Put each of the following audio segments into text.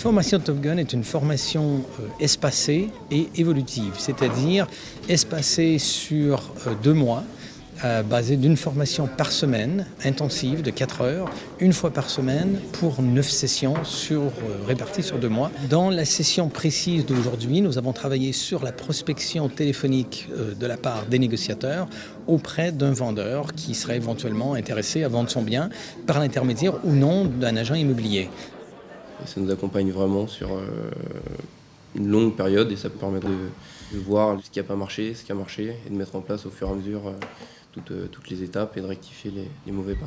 formation Top Gun est une formation espacée et évolutive, c'est-à-dire espacée sur 2 mois, basée d'une formation par semaine, intensive de 4 heures, une fois par semaine pour 9 sessions réparties sur 2 mois. Dans la session précise d'aujourd'hui, nous avons travaillé sur la prospection téléphonique de la part des négociateurs auprès d'un vendeur qui serait éventuellement intéressé à vendre son bien par l'intermédiaire ou non d'un agent immobilier. Et ça nous accompagne vraiment sur une longue période et ça permet de voir ce qui n'a pas marché, ce qui a marché et de mettre en place au fur et à mesure toutes les étapes et de rectifier les mauvais pas.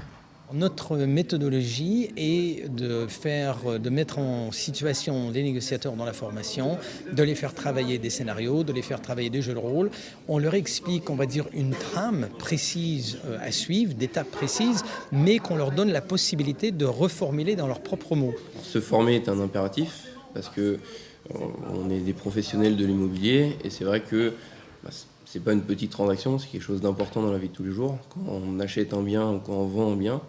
Notre méthodologie est de mettre en situation les négociateurs dans la formation, de les faire travailler des scénarios, de les faire travailler des jeux de rôle. On leur explique, on va dire, une trame précise à suivre, d'étapes précises, mais qu'on leur donne la possibilité de reformuler dans leurs propres mots. Se former est un impératif parce que on est des professionnels de l'immobilier et c'est vrai que c'est pas une petite transaction, c'est quelque chose d'important dans la vie de tous les jours. Quand on achète un bien ou quand on vend un bien,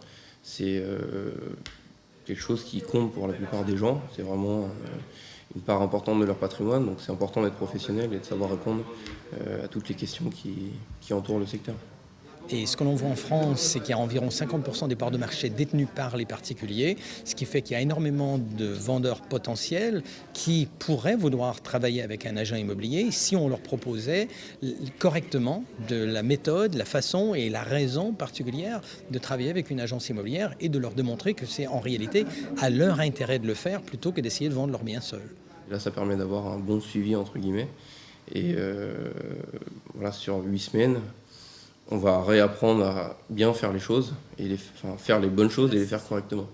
c'est quelque chose qui compte pour la plupart des gens. C'est vraiment une part importante de leur patrimoine, donc c'est important d'être professionnel et de savoir répondre à toutes les questions qui entourent le secteur. Et ce que l'on voit en France, c'est qu'il y a environ 50% des parts de marché détenues par les particuliers, ce qui fait qu'il y a énormément de vendeurs potentiels qui pourraient vouloir travailler avec un agent immobilier si on leur proposait correctement de la méthode, la façon et la raison particulière de travailler avec une agence immobilière et de leur démontrer que c'est en réalité à leur intérêt de le faire plutôt que d'essayer de vendre leur bien seul. Là, ça permet d'avoir un bon suivi, entre guillemets, et voilà, sur 8 semaines, on va réapprendre à bien faire les choses, et faire les bonnes choses et les faire correctement.